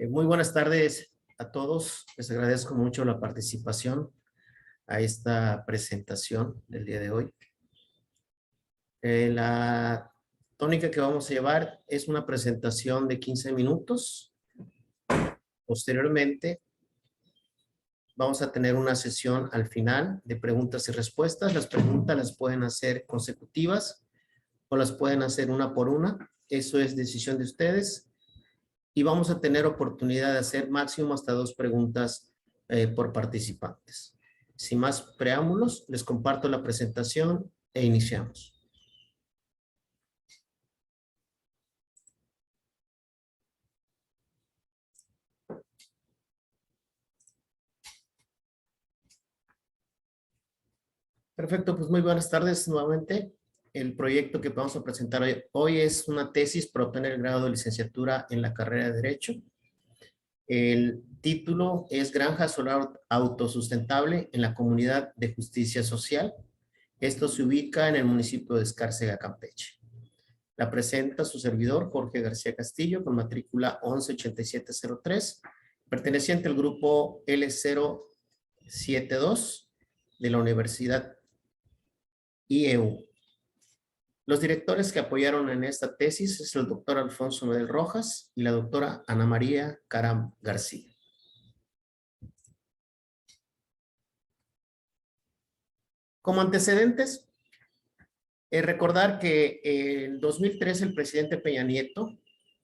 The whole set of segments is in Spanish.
Muy buenas tardes a todos. Les agradezco mucho la participación a esta presentación del día de hoy. La tónica que vamos a llevar es una presentación de 15 minutos. Posteriormente, vamos a tener una sesión al final de preguntas y respuestas. Las preguntas las pueden hacer consecutivas o las pueden hacer una por una. Eso es decisión de ustedes. Y vamos a tener oportunidad de hacer máximo hasta 2 preguntas por participantes. Sin más preámbulos, les comparto la presentación e iniciamos. Perfecto, pues muy buenas tardes nuevamente. El proyecto que vamos a presentar hoy es una tesis para obtener el grado de licenciatura en la carrera de Derecho. El título es Granja Solar Autosustentable en la Comunidad de Justicia Social. Esto se ubica en el municipio de Escárcega, Campeche. La presenta su servidor, Jorge García Castillo, con matrícula 118703, perteneciente al grupo L072 de la Universidad IEU. Los directores que apoyaron en esta tesis es el doctor Alfonso Medel Rojas y la doctora Ana María Caram García. Como antecedentes, recordar que en 2003 el presidente Peña Nieto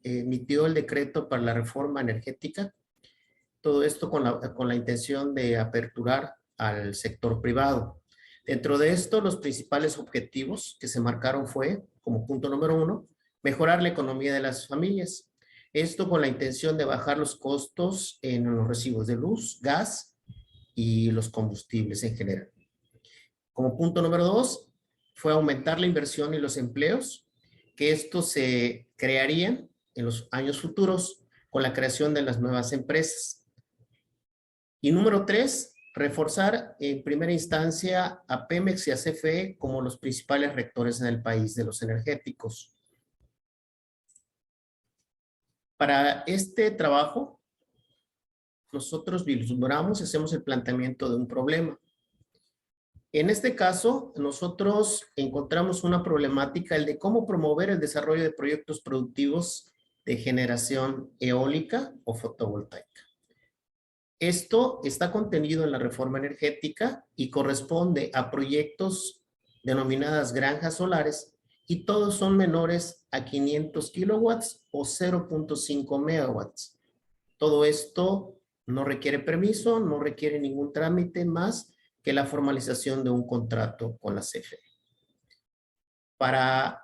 emitió el decreto para la reforma energética. Todo esto con la intención de aperturar al sector privado. Dentro de esto, los principales objetivos que se marcaron fue, como punto número 1, mejorar la economía de las familias. Esto con la intención de bajar los costos en los recibos de luz, gas y los combustibles en general. Como punto número 2, fue aumentar la inversión y los empleos, que estos se crearían en los años futuros con la creación de las nuevas empresas. Y número 3, reforzar en primera instancia a Pemex y a CFE como los principales rectores en el país de los energéticos. Para este trabajo, nosotros vislumbramos y hacemos el planteamiento de un problema. En este caso, nosotros encontramos una problemática, el de cómo promover el desarrollo de proyectos productivos de generación eólica o fotovoltaica. Esto está contenido en la reforma energética y corresponde a proyectos denominadas granjas solares y todos son menores a 500 kilowatts o 0.5 megawatts. Todo esto no requiere permiso, no requiere ningún trámite más que la formalización de un contrato con la CFE. Para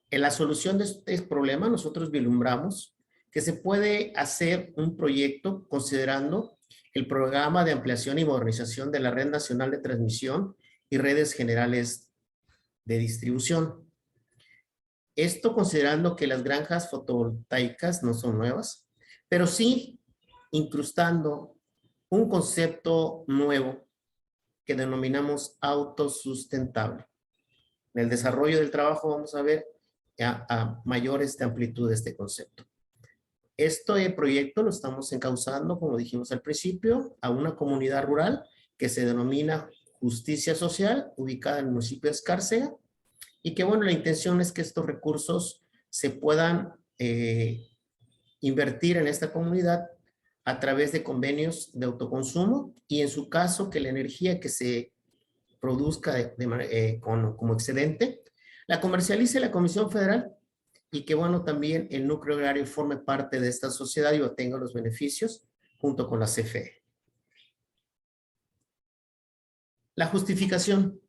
la solución de este problema, nosotros vislumbramos que se puede hacer un proyecto considerando el programa de ampliación y modernización de la Red Nacional de Transmisión y redes generales de distribución. Esto considerando que las granjas fotovoltaicas no son nuevas, pero sí incrustando un concepto nuevo que denominamos autosustentable. En el desarrollo del trabajo vamos a ver a mayores de amplitud de este concepto. Este proyecto lo estamos encauzando, como dijimos al principio, a una comunidad rural que se denomina Justicia Social, ubicada en el municipio de Escárcega, y que bueno, la intención es que estos recursos se puedan invertir en esta comunidad a través de convenios de autoconsumo y en su caso que la energía que se produzca como excedente, la comercialice la Comisión Federal y que bueno, también el núcleo agrario forme parte de esta sociedad y obtenga los beneficios junto con la CFE. La justificación.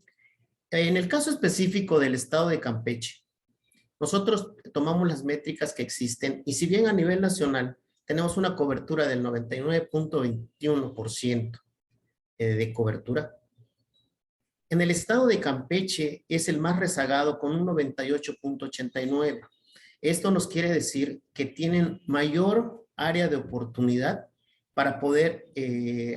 En el caso específico del estado de Campeche, nosotros tomamos las métricas que existen y si bien a nivel nacional tenemos una cobertura del 99.21% de cobertura, en el estado de Campeche es el más rezagado con un 98.89%. Esto nos quiere decir que tienen mayor área de oportunidad para poder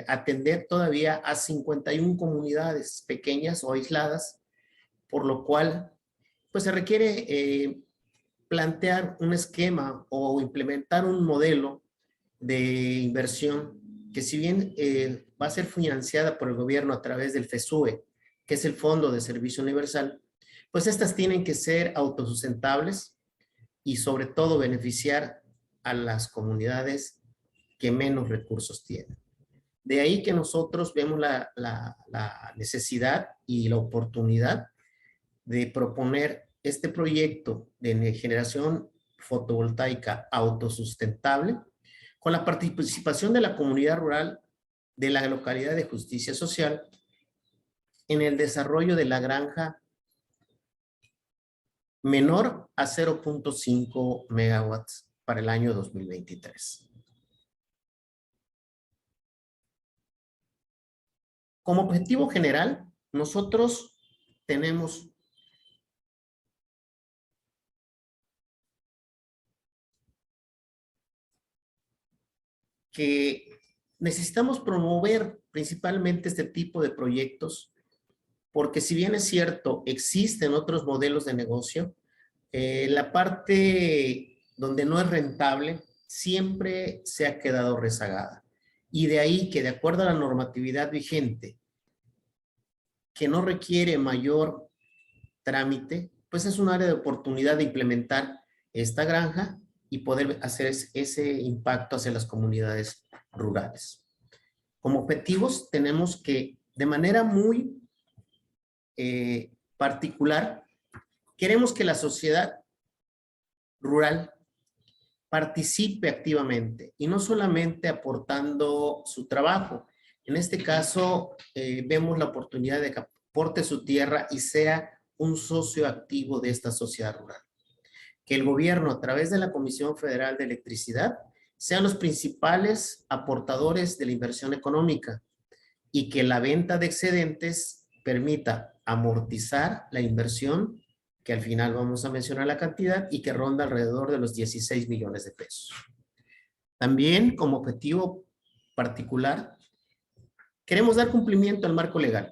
atender todavía a 51 comunidades pequeñas o aisladas, por lo cual pues se requiere plantear un esquema o implementar un modelo de inversión que, si bien va a ser financiada por el gobierno a través del FESUE, que es el Fondo de Servicio Universal, pues estas tienen que ser autosustentables y sobre todo beneficiar a las comunidades que menos recursos tienen. De ahí que nosotros vemos la necesidad y la oportunidad de proponer este proyecto de generación fotovoltaica autosustentable con la participación de la comunidad rural de la localidad de Justicia Social en el desarrollo de la granja menor a 0.5 megawatts para el año 2023. Como objetivo general, nosotros tenemos que necesitamos promover principalmente este tipo de proyectos, porque si bien es cierto, existen otros modelos de negocio, la parte donde no es rentable siempre se ha quedado rezagada. Y de ahí que, de acuerdo a la normatividad vigente, que no requiere mayor trámite, pues es un área de oportunidad de implementar esta granja y poder hacer ese impacto hacia las comunidades rurales. Como objetivos tenemos que, de manera muy particular, queremos que la sociedad rural participe activamente y no solamente aportando su trabajo. En este caso, vemos la oportunidad de que aporte su tierra y sea un socio activo de esta sociedad rural. Que el gobierno, a través de la Comisión Federal de Electricidad, sean los principales aportadores de la inversión económica y que la venta de excedentes permita amortizar la inversión, que al final vamos a mencionar la cantidad, y que ronda alrededor de los 16 millones de pesos. También, como objetivo particular, queremos dar cumplimiento al marco legal,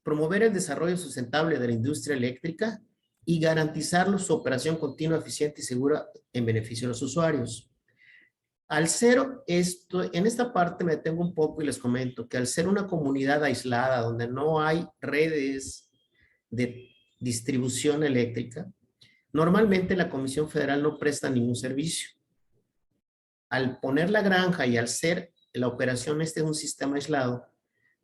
promover el desarrollo sustentable de la industria eléctrica y garantizar su operación continua, eficiente y segura en beneficio de los usuarios. Al ser esto, en esta parte me detengo un poco y les comento que al ser una comunidad aislada donde no hay redes de distribución eléctrica, normalmente la Comisión Federal no presta ningún servicio. Al poner la granja y al ser la operación de un sistema aislado,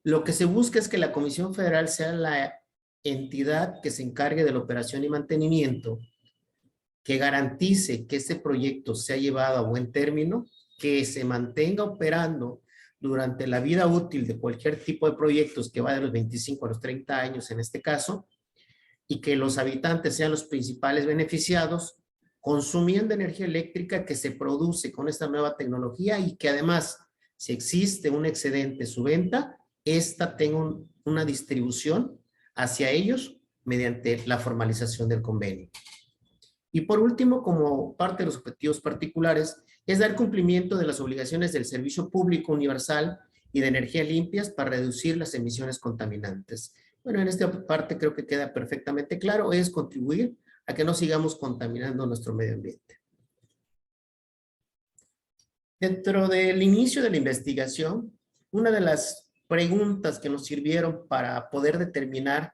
lo que se busca es que la Comisión Federal sea la entidad que se encargue de la operación y mantenimiento, que garantice que este proyecto sea llevado a buen término, que se mantenga operando durante la vida útil de cualquier tipo de proyectos, que va de los 25 a los 30 años en este caso, y que los habitantes sean los principales beneficiados, consumiendo energía eléctrica que se produce con esta nueva tecnología, y que además, si existe un excedente su venta, esta tenga una distribución hacia ellos mediante la formalización del convenio. Y por último, como parte de los objetivos particulares, es dar cumplimiento de las obligaciones del servicio público universal y de energías limpias para reducir las emisiones contaminantes. Bueno, en esta parte creo que queda perfectamente claro, es contribuir a que no sigamos contaminando nuestro medio ambiente. Dentro del inicio de la investigación, una de las preguntas que nos sirvieron para poder determinar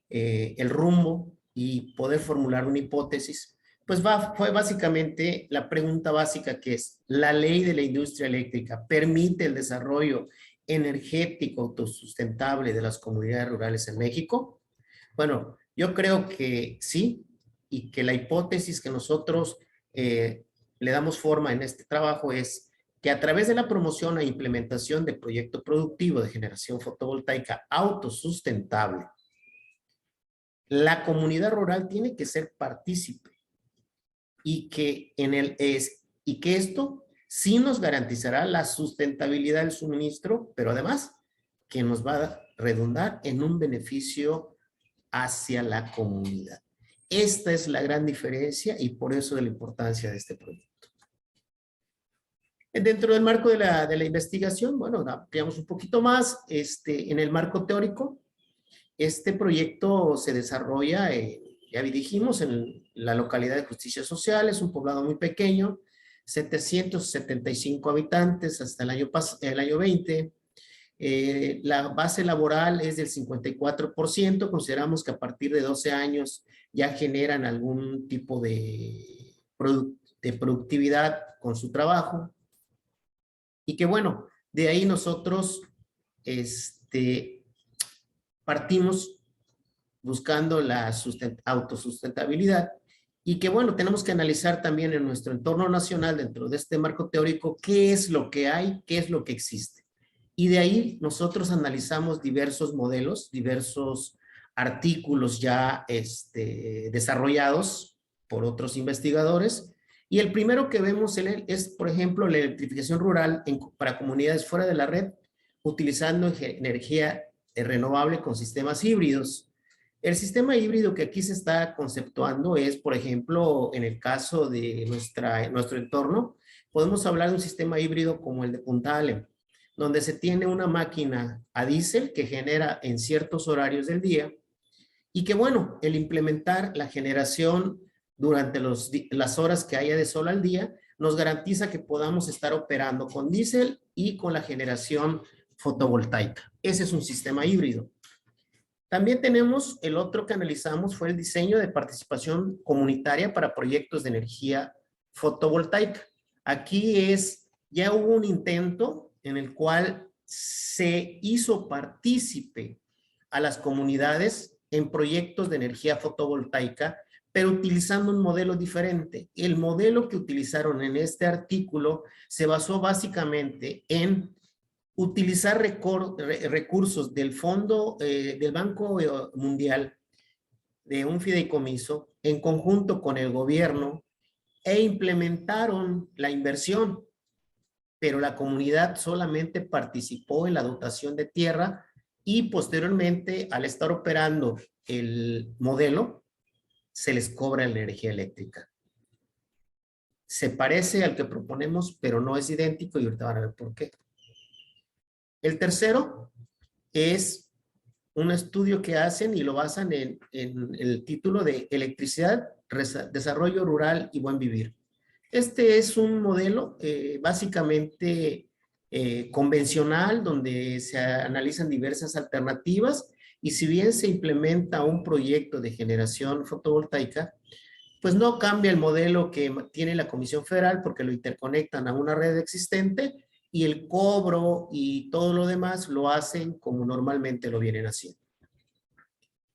el rumbo y poder formular una hipótesis, pues fue básicamente la pregunta básica, que es: ¿la ley de la industria eléctrica permite el desarrollo energético autosustentable de las comunidades rurales en México? Bueno, yo creo que sí, y que la hipótesis que nosotros le damos forma en este trabajo es que a través de la promoción e implementación de proyecto productivo de generación fotovoltaica autosustentable, la comunidad rural tiene que ser partícipe y que esto sí nos garantizará la sustentabilidad del suministro, pero además que nos va a redundar en un beneficio hacia la comunidad. Esta es la gran diferencia y por eso de la importancia de este proyecto. Dentro del marco de la investigación, bueno, ampliamos un poquito más. En el marco teórico, este proyecto se desarrolla, ya dijimos, en la localidad de Justicia Social. Es un poblado muy pequeño, 775 habitantes hasta el año 20. La base laboral es del 54%. Consideramos que a partir de 12 años ya generan algún tipo de productividad con su trabajo. Y que bueno, de ahí nosotros partimos buscando la autosustentabilidad y que bueno, tenemos que analizar también en nuestro entorno nacional dentro de este marco teórico qué es lo que hay, qué es lo que existe. Y de ahí nosotros analizamos diversos modelos, diversos artículos ya desarrollados por otros investigadores. Y el primero que vemos es, por ejemplo, la electrificación rural para comunidades fuera de la red, utilizando energía renovable con sistemas híbridos. El sistema híbrido que aquí se está conceptuando es, por ejemplo, en el caso de nuestro entorno, podemos hablar de un sistema híbrido como el de Punta Ale, donde se tiene una máquina a diésel que genera en ciertos horarios del día y que, bueno, el implementar la generación durante las horas que haya de sol al día nos garantiza que podamos estar operando con diésel y con la generación fotovoltaica. Ese es un sistema híbrido. También tenemos el otro que analizamos fue el diseño de participación comunitaria para proyectos de energía fotovoltaica. Aquí ya hubo un intento en el cual se hizo partícipe a las comunidades en proyectos de energía fotovoltaica, pero utilizando un modelo diferente. El modelo que utilizaron en este artículo se basó básicamente en utilizar recursos del Fondo del Banco Mundial, de un fideicomiso, en conjunto con el gobierno, e implementaron la inversión, pero la comunidad solamente participó en la dotación de tierra y posteriormente, al estar operando el modelo, se les cobra la energía eléctrica. Se parece al que proponemos, pero no es idéntico y ahorita van a ver por qué. El tercero es un estudio que hacen y lo basan en el título de Electricidad, Desarrollo Rural y Buen Vivir. Este es un modelo básicamente convencional donde se analizan diversas alternativas y si bien se implementa un proyecto de generación fotovoltaica, pues no cambia el modelo que tiene la Comisión Federal porque lo interconectan a una red existente y el cobro y todo lo demás lo hacen como normalmente lo vienen haciendo.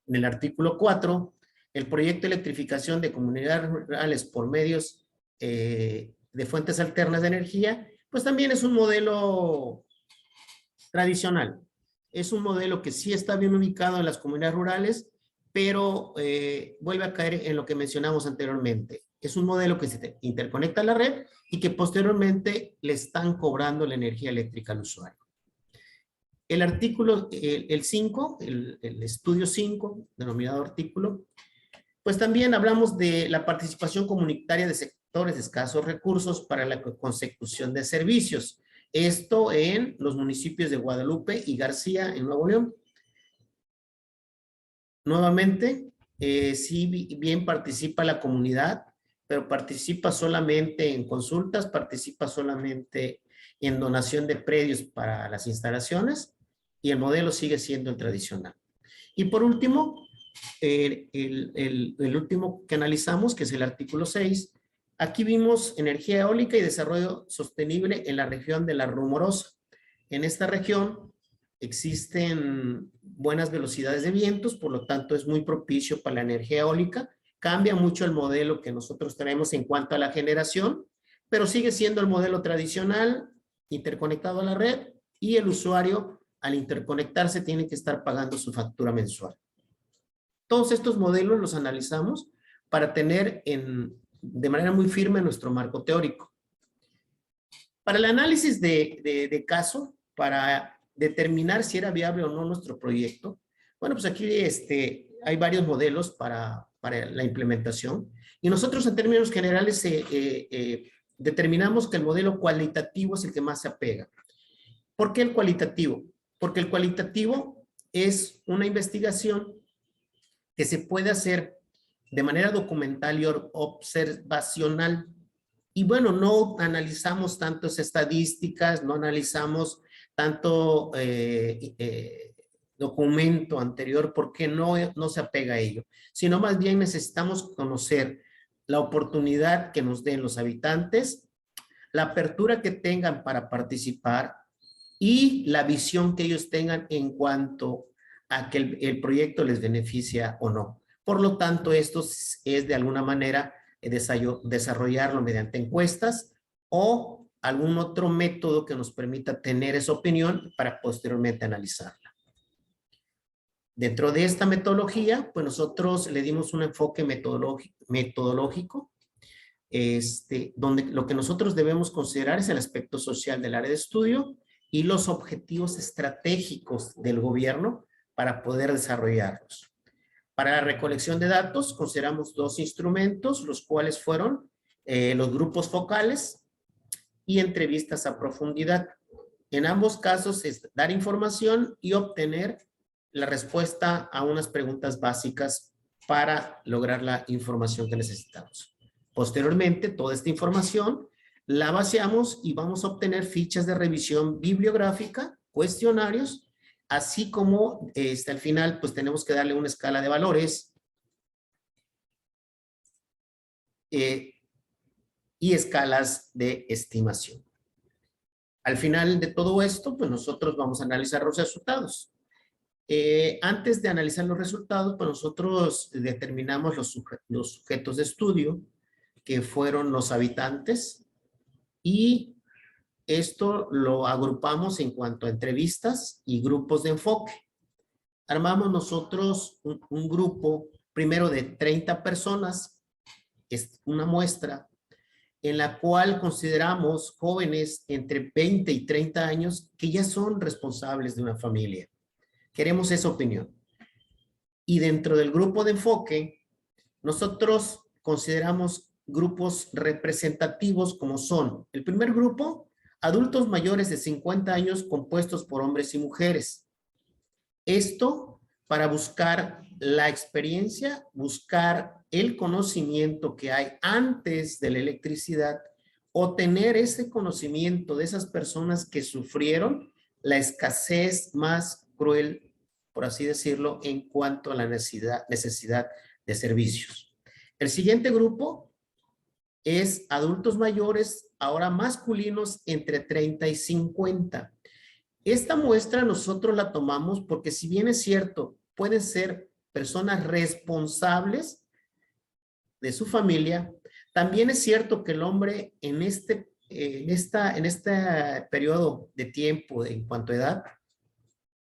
En el artículo 4, el proyecto de electrificación de comunidades rurales por medios de fuentes alternas de energía, pues también es un modelo tradicional. Es un modelo que sí está bien ubicado en las comunidades rurales, pero vuelve a caer en lo que mencionamos anteriormente. Es un modelo que se interconecta a la red y que posteriormente le están cobrando la energía eléctrica al usuario. El artículo, el 5, el estudio 5, denominado artículo, pues también hablamos de la participación comunitaria de sectores de escasos recursos para la consecución de servicios. Esto en los municipios de Guadalupe y García, en Nuevo León. Nuevamente, sí bien participa la comunidad, pero participa solamente en consultas, participa solamente en donación de predios para las instalaciones y el modelo sigue siendo el tradicional. Y por último, el último que analizamos, que es el artículo 6, aquí vimos energía eólica y desarrollo sostenible en la región de La Rumorosa. En esta región existen buenas velocidades de vientos, por lo tanto es muy propicio para la energía eólica. Cambia mucho el modelo que nosotros tenemos en cuanto a la generación, pero sigue siendo el modelo tradicional, interconectado a la red, y el usuario, al interconectarse, tiene que estar pagando su factura mensual. Todos estos modelos los analizamos para tener de manera muy firme nuestro marco teórico. Para el análisis de caso, para determinar si era viable o no nuestro proyecto, bueno, pues aquí hay varios modelos para la implementación y nosotros en términos generales determinamos que el modelo cualitativo es el que más se apega. ¿Por qué el cualitativo? Porque el cualitativo es una investigación que se puede hacer de manera documental y observacional. Y bueno, no analizamos tantas estadísticas, no analizamos tanto documento anterior porque no se apega a ello, sino más bien necesitamos conocer la oportunidad que nos den los habitantes, la apertura que tengan para participar y la visión que ellos tengan en cuanto a que el proyecto les beneficia o no. Por lo tanto, esto es de alguna manera desarrollarlo mediante encuestas o algún otro método que nos permita tener esa opinión para posteriormente analizarla. Dentro de esta metodología, pues nosotros le dimos un enfoque metodológico donde lo que nosotros debemos considerar es el aspecto social del área de estudio y los objetivos estratégicos del gobierno para poder desarrollarlos. Para la recolección de datos consideramos dos instrumentos, los cuales fueron los grupos focales y entrevistas a profundidad. En ambos casos es dar información y obtener la respuesta a unas preguntas básicas para lograr la información que necesitamos. Posteriormente, toda esta información la vaciamos y vamos a obtener fichas de revisión bibliográfica, cuestionarios, así como al final pues tenemos que darle una escala de valores y escalas de estimación. Al final de todo esto, pues nosotros vamos a analizar los resultados. Antes de analizar los resultados, pues nosotros determinamos los sujetos de estudio, que fueron los habitantes, y esto lo agrupamos en cuanto a entrevistas y grupos de enfoque. Armamos nosotros un grupo, primero de 30 personas, es una muestra, en la cual consideramos jóvenes entre 20 y 30 años que ya son responsables de una familia. Queremos esa opinión. Y dentro del grupo de enfoque, nosotros consideramos grupos representativos como son, el primer grupo, adultos mayores de 50 años compuestos por hombres y mujeres. Esto para buscar la experiencia, buscar el conocimiento que hay antes de la electricidad o tener ese conocimiento de esas personas que sufrieron la escasez más cruel, por así decirlo, en cuanto a la necesidad de servicios. El siguiente grupo es adultos mayores, ahora masculinos, entre 30 y 50. Esta muestra nosotros la tomamos porque, si bien es cierto, pueden ser personas responsables de su familia, también es cierto que el hombre en este periodo de tiempo en cuanto a edad,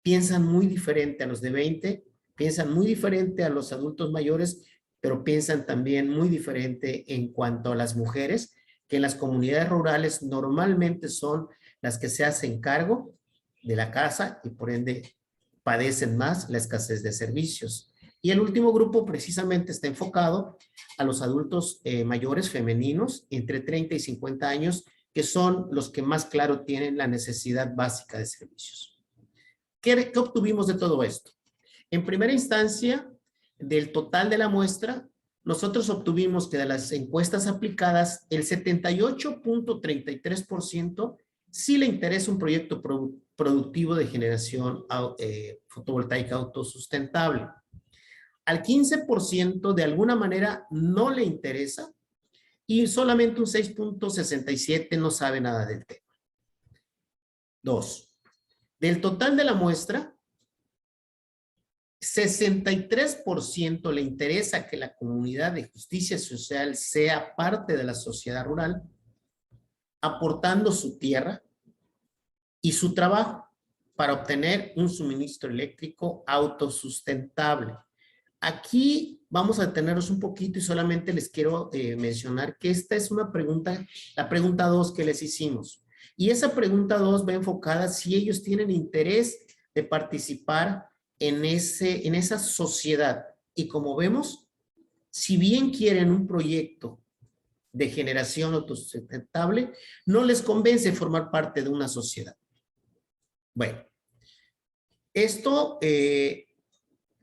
piensan muy diferente a los de 20, piensan muy diferente a los adultos mayores, pero piensan también muy diferente en cuanto a las mujeres, que en las comunidades rurales normalmente son las que se hacen cargo de la casa y por ende padecen más la escasez de servicios. Y el último grupo precisamente está enfocado a los adultos mayores femeninos entre 30 y 50 años, que son los que más claro tienen la necesidad básica de servicios. ¿Qué obtuvimos de todo esto? En primera instancia, del total de la muestra, nosotros obtuvimos que de las encuestas aplicadas, el 78.33% sí le interesa un proyecto productivo de generación fotovoltaica autosustentable. Al 15% de alguna manera no le interesa y solamente un 6.67% no sabe nada del tema. 2. Del total de la muestra, 63% le interesa que la comunidad de justicia social sea parte de la sociedad rural, aportando su tierra y su trabajo para obtener un suministro eléctrico autosustentable. Aquí vamos a detenernos un poquito y solamente les quiero mencionar que esta es una pregunta, la pregunta 2 que les hicimos. Y esa pregunta 2 va enfocada si ellos tienen interés de participar en esa sociedad. Y como vemos, si bien quieren un proyecto de generación autosustentable, no les convence formar parte de una sociedad. Bueno, esto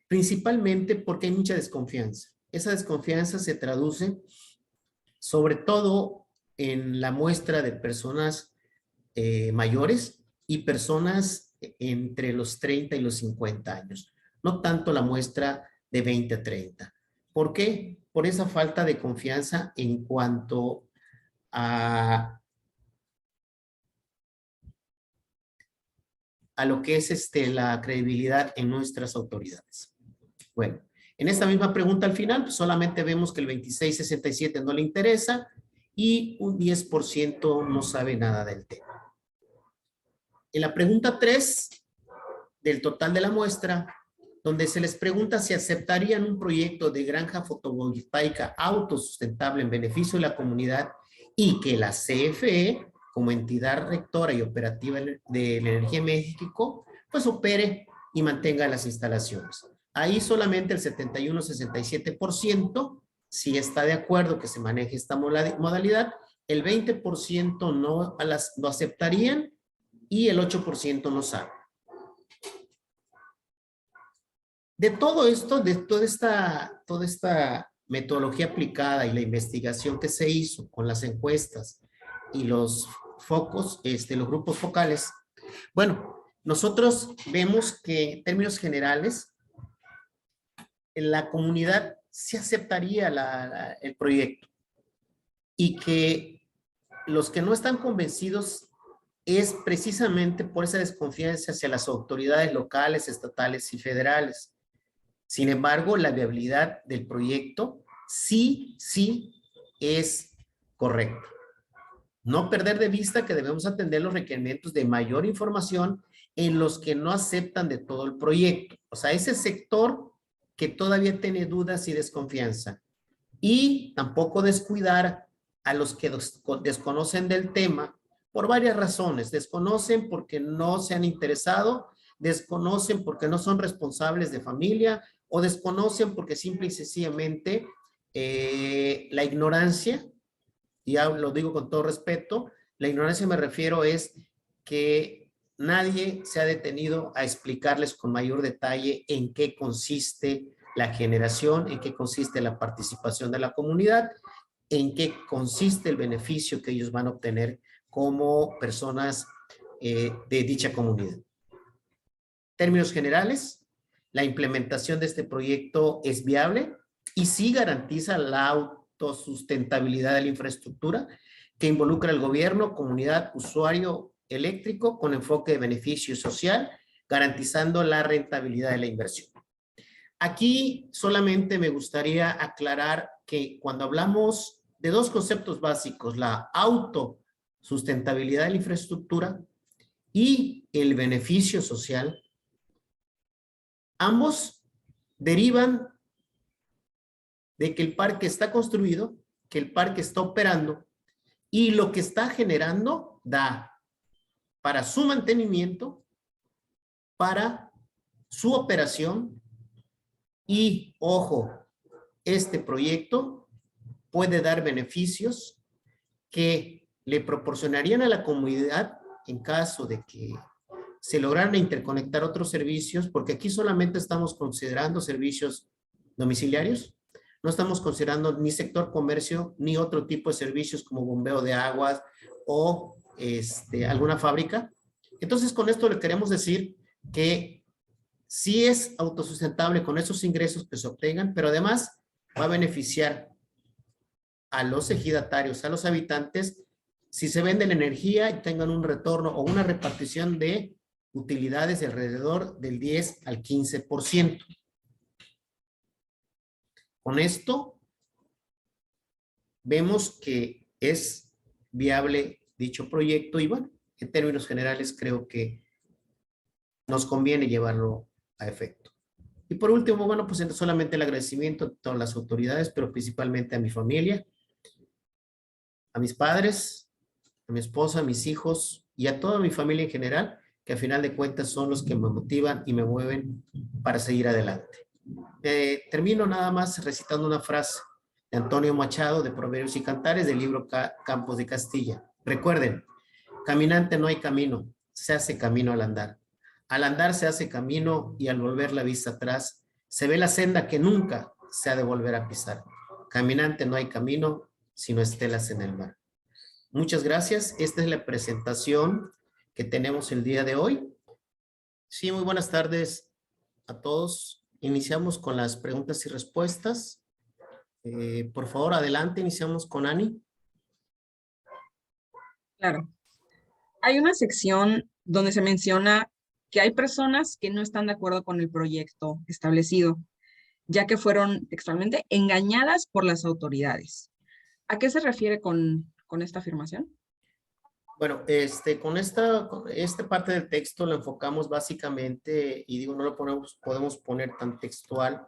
principalmente porque hay mucha desconfianza. Esa desconfianza se traduce sobre todo en la muestra de personas mayores y personas entre los 30 y los 50 años, no tanto la muestra de 20 a 30. ¿Por qué? Por esa falta de confianza en cuanto a lo que es la credibilidad en nuestras autoridades. Bueno, en esta misma pregunta al final, pues solamente vemos que el 26,67 no le interesa y un 10% no sabe nada del tema. En la pregunta 3 del total de la muestra, donde se les pregunta si aceptarían un proyecto de granja fotovoltaica autosustentable en beneficio de la comunidad y que la CFE, como entidad rectora y operativa de la energía en México, pues opere y mantenga las instalaciones. Ahí solamente el 71,67% sí está de acuerdo que se maneje esta modalidad, el 20% no lo aceptarían y el 8% no sabe. De todo esto, de toda esta metodología aplicada y la investigación que se hizo con las encuestas y los focos, los grupos focales, bueno, nosotros vemos que en términos generales, en la comunidad sí aceptaría el proyecto y que los que no están convencidos es precisamente por esa desconfianza hacia las autoridades locales, estatales y federales. Sin embargo, la viabilidad del proyecto sí es correcta. No perder de vista que debemos atender los requerimientos de mayor información en los que no aceptan de todo el proyecto. O sea, ese sector que todavía tiene dudas y desconfianza. Y tampoco descuidar a los que desconocen del tema por varias razones. Desconocen porque no se han interesado, desconocen porque no son responsables de familia o desconocen porque simple y sencillamente la ignorancia, y lo digo con todo respeto, la ignorancia me refiero es que nadie se ha detenido a explicarles con mayor detalle en qué consiste la generación, en qué consiste la participación de la comunidad, en qué consiste el beneficio que ellos van a obtener como personas de dicha comunidad. Términos generales, la implementación de este proyecto es viable y sí garantiza la autosustentabilidad de la infraestructura que involucra al gobierno, comunidad, usuario eléctrico con enfoque de beneficio social, garantizando la rentabilidad de la inversión. Aquí solamente me gustaría aclarar que cuando hablamos de dos conceptos básicos, la autosustentabilidad de la infraestructura y el beneficio social, ambos derivan de que el parque está construido, que el parque está operando y lo que está generando da para su mantenimiento, para su operación y, ojo, este proyecto puede dar beneficios que le proporcionarían a la comunidad en caso de que se lograran interconectar otros servicios, porque aquí solamente estamos considerando servicios domiciliarios, no estamos considerando ni sector comercio, ni otro tipo de servicios como bombeo de aguas o alguna fábrica. Entonces, con esto le queremos decir que sí es autosustentable con esos ingresos que se obtengan, pero además va a beneficiar a los ejidatarios, a los habitantes, si se vende la energía y tengan un retorno o una repartición de utilidades de alrededor del 10 al 15%. Con esto, vemos que es viable dicho proyecto y bueno, en términos generales creo que nos conviene llevarlo a efecto. Y por último, bueno, pues solamente el agradecimiento a todas las autoridades, pero principalmente a mi familia, a mis padres, a mi esposa, a mis hijos y a toda mi familia en general, que a final de cuentas son los que me motivan y me mueven para seguir adelante. Termino nada más recitando una frase de Antonio Machado de Proverbios y Cantares del libro Campos de Castilla. Recuerden, caminante no hay camino, se hace camino al andar. Al andar se hace camino y al volver la vista atrás, se ve la senda que nunca se ha de volver a pisar. Caminante no hay camino, sino estelas en el mar. Muchas gracias. Esta es la presentación que tenemos el día de hoy. Sí, muy buenas tardes a todos. Iniciamos con las preguntas y respuestas. Por favor, adelante. Iniciamos con Ani. Claro. Hay una sección donde se menciona que hay personas que no están de acuerdo con el proyecto establecido, ya que fueron textualmente engañadas por las autoridades. ¿A qué se refiere con esta afirmación? Bueno, con esta parte del texto lo enfocamos básicamente, y digo, no lo podemos poner tan textual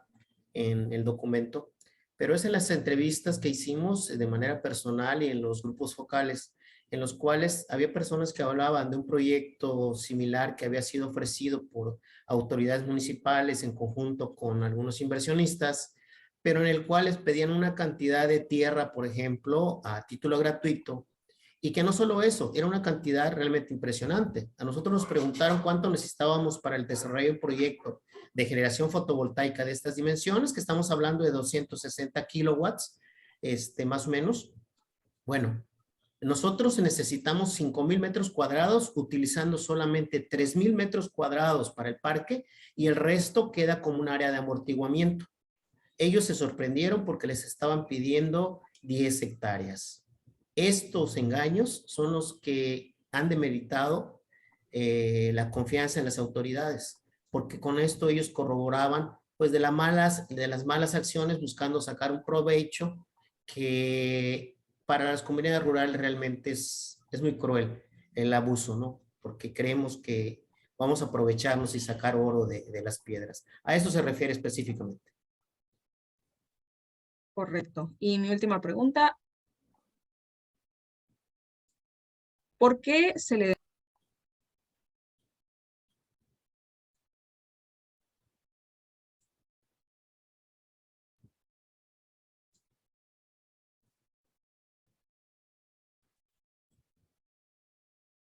en el documento, pero es en las entrevistas que hicimos de manera personal y en los grupos focales, en los cuales había personas que hablaban de un proyecto similar que había sido ofrecido por autoridades municipales en conjunto con algunos inversionistas, pero en el cual les pedían una cantidad de tierra, por ejemplo, a título gratuito. Y que no solo eso, era una cantidad realmente impresionante. A nosotros nos preguntaron cuánto necesitábamos para el desarrollo de un proyecto de generación fotovoltaica de estas dimensiones, que estamos hablando de 260 kilowatts, más o menos. Bueno, nosotros necesitamos 5,000 metros cuadrados, utilizando solamente 3,000 metros cuadrados para el parque y el resto queda como un área de amortiguamiento. Ellos se sorprendieron porque les estaban pidiendo 10 hectáreas. Estos engaños son los que han demeritado la confianza en las autoridades, porque con esto ellos corroboraban pues de las malas acciones buscando sacar un provecho que para las comunidades rurales realmente es muy cruel el abuso, ¿no? Porque creemos que vamos a aprovecharnos y sacar oro de las piedras. A eso se refiere específicamente. Correcto. Y mi última pregunta, ¿por qué se le...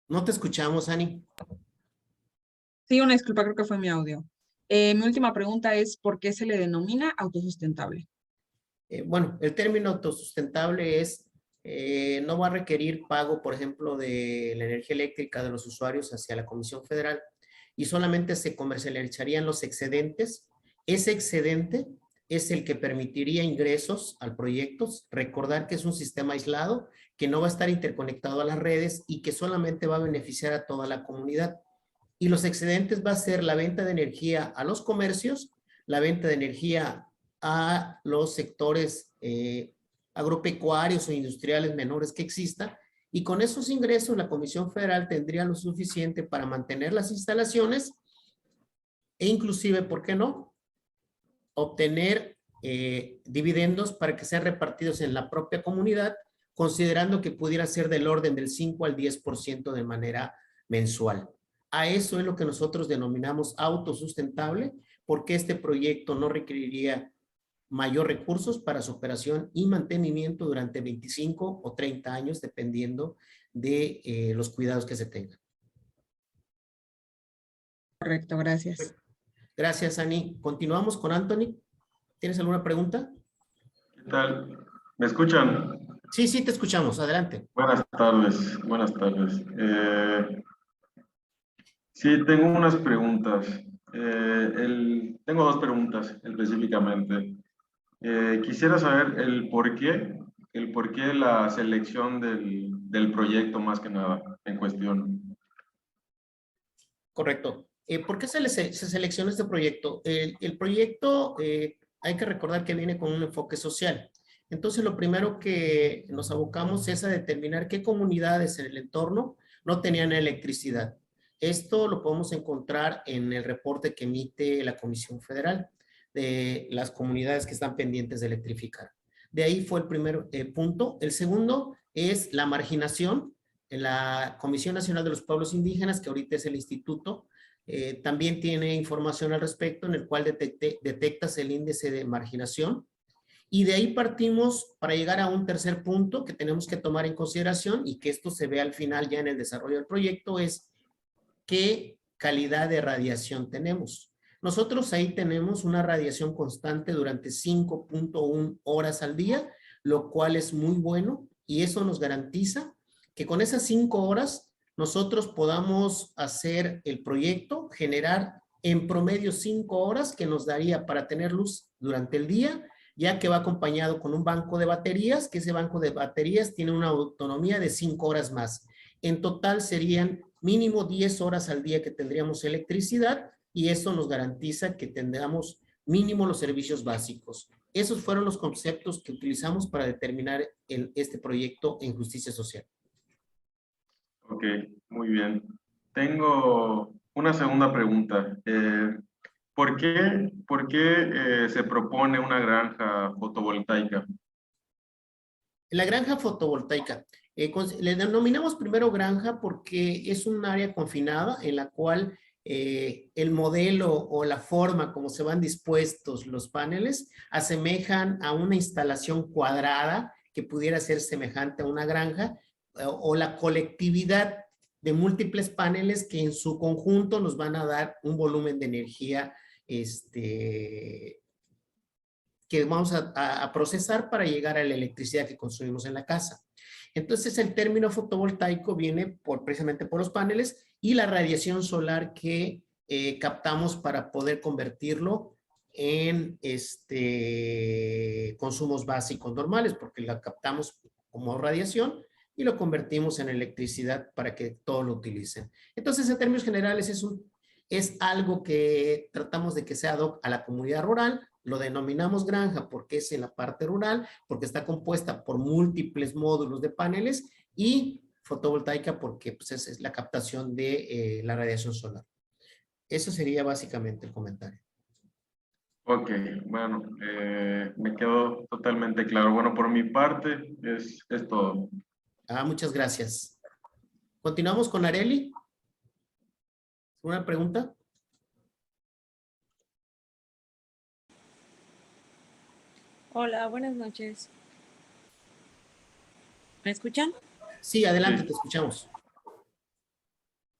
No te escuchamos, Ani. Sí, una disculpa, creo que fue mi audio. Mi última pregunta es, ¿por qué se le denomina autosustentable? Bueno, el término autosustentable no va a requerir pago, por ejemplo, de la energía eléctrica de los usuarios hacia la Comisión Federal y solamente se comercializarían los excedentes. Ese excedente es el que permitiría ingresos al proyecto. Recordar que es un sistema aislado, que no va a estar interconectado a las redes y que solamente va a beneficiar a toda la comunidad. Y los excedentes va a ser la venta de energía a los comercios, la venta de energía a los sectores agropecuarios o industriales menores que existan, y con esos ingresos la Comisión Federal tendría lo suficiente para mantener las instalaciones e inclusive, ¿por qué no?, obtener dividendos para que sean repartidos en la propia comunidad, considerando que pudiera ser del orden del 5 al 10% de manera mensual. A eso es lo que nosotros denominamos autosustentable, porque este proyecto no requeriría mayor recursos para su operación y mantenimiento durante 25 o 30 años, dependiendo de los cuidados que se tengan. Correcto, gracias. Gracias, Ani. Continuamos con Anthony. ¿Tienes alguna pregunta? ¿Qué tal? ¿Me escuchan? Sí, sí, te escuchamos. Adelante. Buenas tardes, buenas tardes. Sí, tengo unas preguntas. Tengo dos preguntas específicamente. Quisiera saber el por qué la selección del proyecto más que nada en cuestión. Correcto. ¿Por qué se selecciona este proyecto? El proyecto, hay que recordar que viene con un enfoque social. Entonces, lo primero que nos abocamos es a determinar qué comunidades en el entorno no tenían electricidad. Esto lo podemos encontrar en el reporte que emite la Comisión Federal de las comunidades que están pendientes de electrificar. De ahí fue el primer punto. El segundo es la marginación. En la Comisión Nacional de los Pueblos Indígenas, que ahorita es el instituto, también tiene información al respecto en el cual detectas el índice de marginación. Y de ahí partimos para llegar a un tercer punto que tenemos que tomar en consideración y que esto se ve al final ya en el desarrollo del proyecto, es qué calidad de radiación tenemos. Nosotros ahí tenemos una radiación constante durante 5.1 horas al día, lo cual es muy bueno y eso nos garantiza que con esas 5 horas nosotros podamos hacer el proyecto, generar en promedio 5 horas que nos daría para tener luz durante el día, ya que va acompañado con un banco de baterías, que ese banco de baterías tiene una autonomía de 5 horas más. En total serían mínimo 10 horas al día que tendríamos electricidad y eso nos garantiza que tendremos mínimo los servicios básicos. Esos fueron los conceptos que utilizamos para determinar este proyecto en justicia social. Ok, muy bien. Tengo una segunda pregunta. ¿Por qué se propone una granja fotovoltaica? La granja fotovoltaica. Le denominamos primero granja porque es un área confinada en la cual el modelo o la forma como se van dispuestos los paneles asemejan a una instalación cuadrada que pudiera ser semejante a una granja o la colectividad de múltiples paneles que en su conjunto nos van a dar un volumen de energía que vamos a procesar para llegar a la electricidad que consumimos en la casa. Entonces el término fotovoltaico viene precisamente por los paneles y la radiación solar que captamos para poder convertirlo en consumos básicos normales, porque la captamos como radiación y lo convertimos en electricidad para que todos lo utilicen. Entonces, en términos generales, es algo que tratamos de que sea ad hoc a la comunidad rural. Lo denominamos granja porque es en la parte rural, porque está compuesta por múltiples módulos de paneles y fotovoltaica porque pues, es la captación de la radiación solar. Eso sería básicamente el comentario. Ok, bueno, me quedó totalmente claro. Bueno, por mi parte es todo. Muchas gracias. Continuamos con Areli. ¿Una pregunta? Hola, buenas noches. ¿Me escuchan? Sí, adelante, Sí. te escuchamos.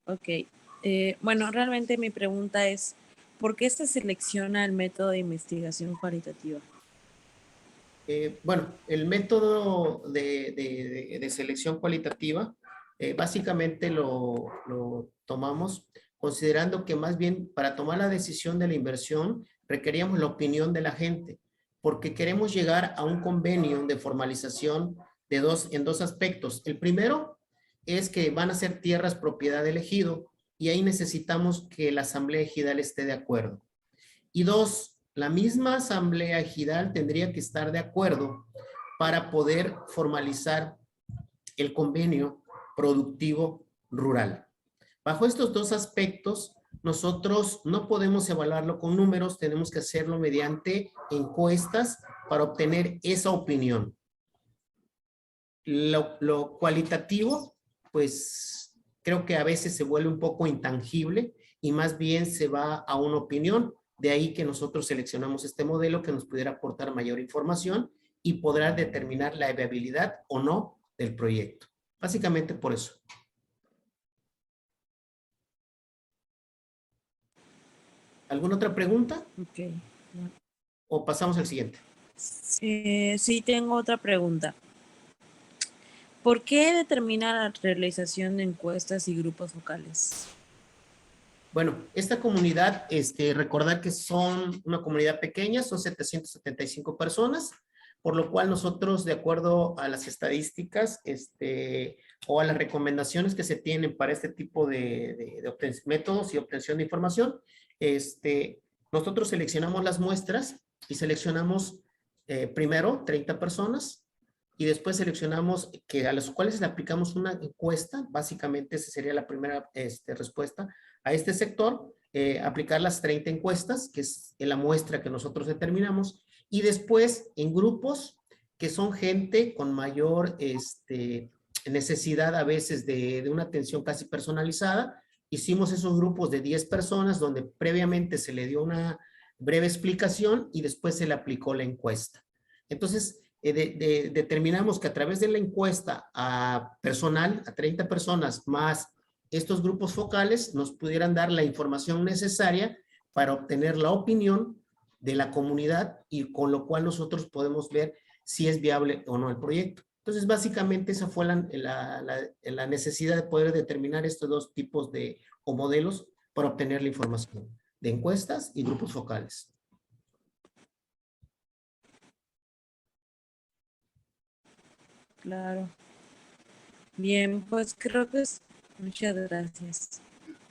Ok. Bueno, realmente mi pregunta es, ¿por qué se selecciona el método de investigación cualitativa? Bueno, el método de selección cualitativa básicamente lo tomamos considerando que más bien para tomar la decisión de la inversión requeríamos la opinión de la gente, porque queremos llegar a un convenio de formalización en dos aspectos. El primero es que van a ser tierras propiedad del ejido y ahí necesitamos que la asamblea ejidal esté de acuerdo. Y dos, la misma asamblea ejidal tendría que estar de acuerdo para poder formalizar el convenio productivo rural. Bajo estos dos aspectos, nosotros no podemos evaluarlo con números, tenemos que hacerlo mediante encuestas para obtener esa opinión. Lo cualitativo, pues creo que a veces se vuelve un poco intangible y más bien se va a una opinión. De ahí que nosotros seleccionamos este modelo que nos pudiera aportar mayor información y podrá determinar la viabilidad o no del proyecto. Básicamente por eso. ¿Alguna otra pregunta? Ok. ¿O pasamos al siguiente? Sí, tengo otra pregunta. ¿Por qué determina la realización de encuestas y grupos focales? Bueno, esta comunidad, recordar que son una comunidad pequeña, son 775 personas, por lo cual nosotros, de acuerdo a las estadísticas o a las recomendaciones que se tienen para este tipo de métodos y obtención de información, nosotros seleccionamos las muestras y seleccionamos primero 30 personas y después seleccionamos a las cuales le aplicamos una encuesta, básicamente esa sería la primera respuesta a este sector, aplicar las 30 encuestas, que es la muestra que nosotros determinamos, y después en grupos que son gente con mayor necesidad a veces de una atención casi personalizada. Hicimos esos grupos de 10 personas donde previamente se le dio una breve explicación y después se le aplicó la encuesta. Entonces, determinamos que a través de la encuesta a personal, a 30 personas más estos grupos focales nos pudieran dar la información necesaria para obtener la opinión de la comunidad y con lo cual nosotros podemos ver si es viable o no el proyecto. Entonces, básicamente esa fue la necesidad de poder determinar estos dos tipos o modelos para obtener la información de encuestas y grupos focales. Claro. Bien, pues creo que es. Muchas gracias.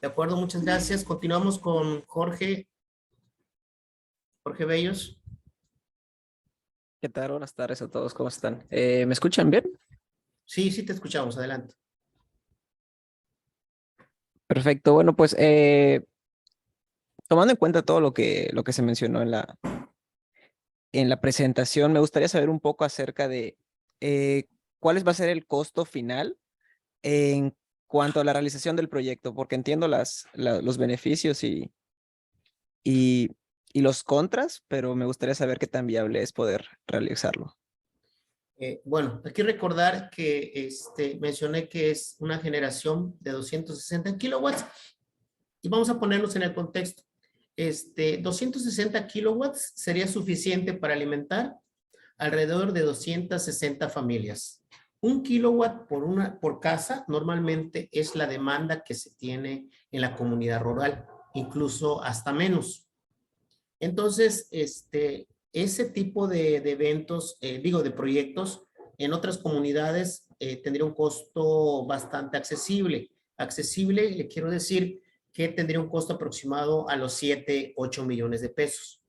De acuerdo, muchas gracias. Continuamos con Jorge. Jorge Bellos. ¿Qué tal? Buenas tardes a todos, ¿cómo están? ¿Me escuchan bien? Sí, sí te escuchamos, adelante. Perfecto, bueno, pues tomando en cuenta todo lo que se mencionó en la presentación, me gustaría saber un poco acerca de cuál va a ser el costo final en cuanto a la realización del proyecto, porque entiendo los beneficios y los contras, pero me gustaría saber qué tan viable es poder realizarlo. Bueno, hay que recordar que mencioné que es una generación de 260 kilowatts y vamos a ponernos en el contexto. 260 kilowatts sería suficiente para alimentar alrededor de 260 familias. 1 kilowatt por casa normalmente es la demanda que se tiene en la comunidad rural, incluso hasta menos. Entonces, ese tipo de eventos, de proyectos, en otras comunidades tendría un costo bastante accesible. Accesible, le quiero decir que tendría un costo aproximado a los 7, 8 millones de pesos.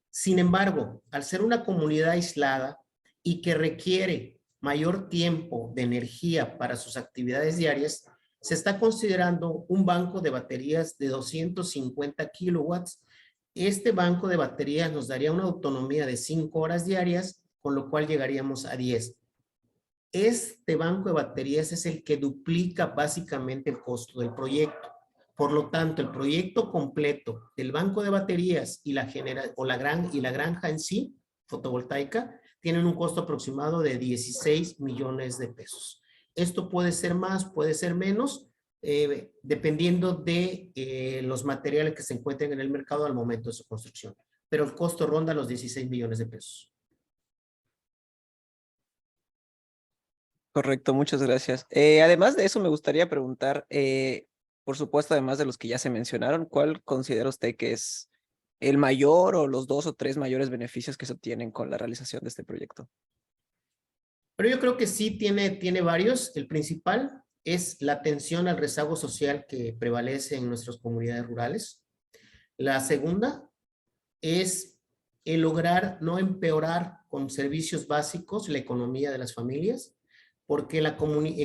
Sin embargo, al ser una comunidad aislada y que requiere mayor tiempo de energía para sus actividades diarias, se está considerando un banco de baterías de 250 kilowatts. Este banco de baterías nos daría una autonomía de 5 horas diarias, con lo cual llegaríamos a 10. Este banco de baterías es el que duplica básicamente el costo del proyecto. Por lo tanto, el proyecto completo del banco de baterías y la granja en sí, fotovoltaica, tienen un costo aproximado de 16 millones de pesos. Esto puede ser más, puede ser menos, dependiendo de los materiales que se encuentren en el mercado al momento de su construcción. Pero el costo ronda los 16 millones de pesos. Correcto, muchas gracias. Además de eso, me gustaría preguntar, por supuesto, además de los que ya se mencionaron, ¿cuál considera usted que es el mayor o los 2 o 3 mayores beneficios que se obtienen con la realización de este proyecto? Pero yo creo que sí tiene varios. El principal es la atención al rezago social que prevalece en nuestras comunidades rurales. La segunda es el lograr no empeorar con servicios básicos la economía de las familias, porque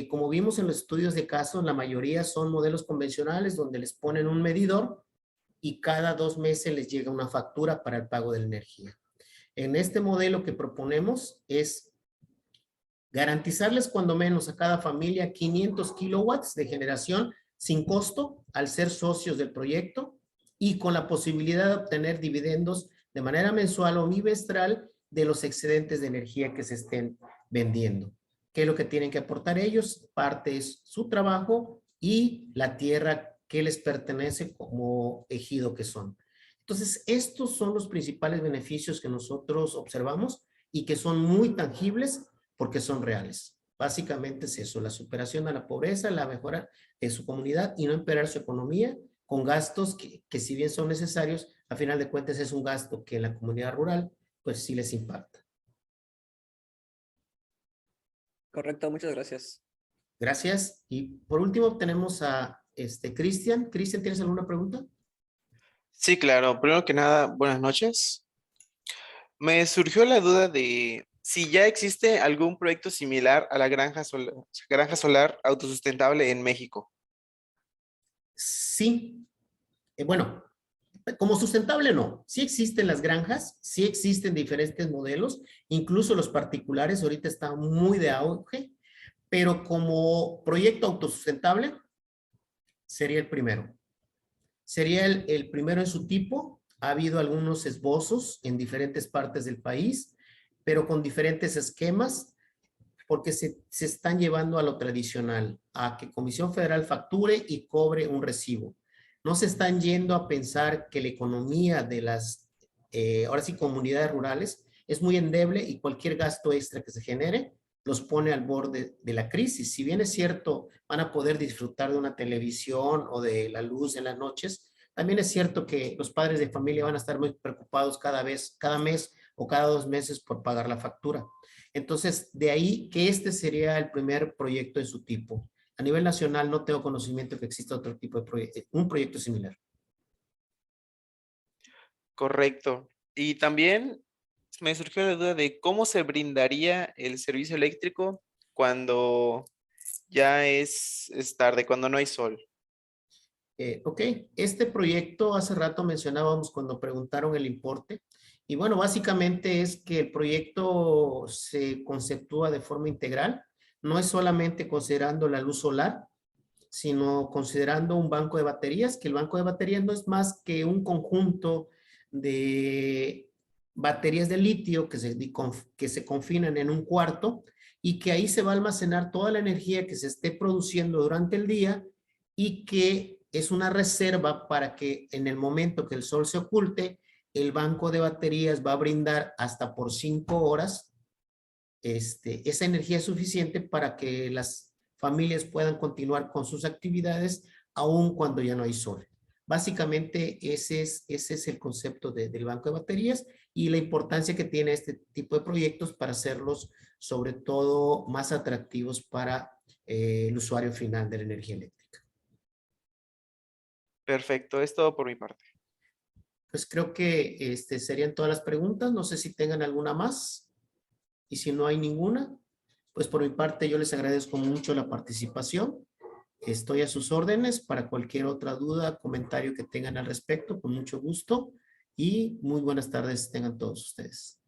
como vimos en los estudios de caso, la mayoría son modelos convencionales donde les ponen un medidor y cada 2 meses les llega una factura para el pago de la energía. En este modelo que proponemos es garantizarles cuando menos a cada familia 500 kilowatts de generación sin costo al ser socios del proyecto y con la posibilidad de obtener dividendos de manera mensual o bimestral de los excedentes de energía que se estén vendiendo. ¿Qué es lo que tienen que aportar ellos? Parte es su trabajo y la tierra que les pertenece como ejido que son. Entonces, estos son los principales beneficios que nosotros observamos y que son muy tangibles porque son reales. Básicamente es eso, la superación a la pobreza, la mejora de su comunidad y no empeorar su economía con gastos que si bien son necesarios, a final de cuentas es un gasto que en la comunidad rural pues sí les impacta. Correcto, muchas gracias. Gracias. Y por último tenemos a Cristian. Cristian, ¿tienes alguna pregunta? Sí, claro. Primero que nada, buenas noches. Me surgió la duda de si ya existe algún proyecto similar a la granja solar autosustentable en México. Sí. Bueno, como sustentable no. Sí existen las granjas, sí existen diferentes modelos, incluso los particulares ahorita están muy de auge, pero como proyecto autosustentable sería el primero. Sería el primero en su tipo. Ha habido algunos esbozos en diferentes partes del país, pero con diferentes esquemas, porque se están llevando a lo tradicional, a que Comisión Federal facture y cobre un recibo. No se están yendo a pensar que la economía de las, ahora sí, comunidades rurales es muy endeble y cualquier gasto extra que se genere los pone al borde de la crisis. Si bien es cierto, van a poder disfrutar de una televisión o de la luz en las noches, también es cierto que los padres de familia van a estar muy preocupados cada mes o cada 2 meses por pagar la factura. Entonces, de ahí que este sería el primer proyecto de su tipo. A nivel nacional no tengo conocimiento que exista otro tipo de proyecto, un proyecto similar. Correcto. Y también me surgió la duda de cómo se brindaría el servicio eléctrico cuando ya es tarde, cuando no hay sol. Ok, este proyecto hace rato mencionábamos cuando preguntaron el importe. Y bueno, básicamente es que el proyecto se conceptúa de forma integral. No es solamente considerando la luz solar, sino considerando un banco de baterías, que el banco de baterías no es más que un conjunto de baterías de litio que se confinan en un cuarto y que ahí se va a almacenar toda la energía que se esté produciendo durante el día y que es una reserva para que en el momento que el sol se oculte, el banco de baterías va a brindar hasta por 5 horas esa energía es suficiente para que las familias puedan continuar con sus actividades aun cuando ya no hay sol. Básicamente ese es el concepto del banco de baterías y la importancia que tiene este tipo de proyectos para hacerlos sobre todo más atractivos para el usuario final de la energía eléctrica. Perfecto, es todo por mi parte. Pues creo que serían todas las preguntas. No sé si tengan alguna más. Y si no hay ninguna, pues por mi parte yo les agradezco mucho la participación. Estoy a sus órdenes para cualquier otra duda, comentario que tengan al respecto, con mucho gusto. Y muy buenas tardes tengan todos ustedes.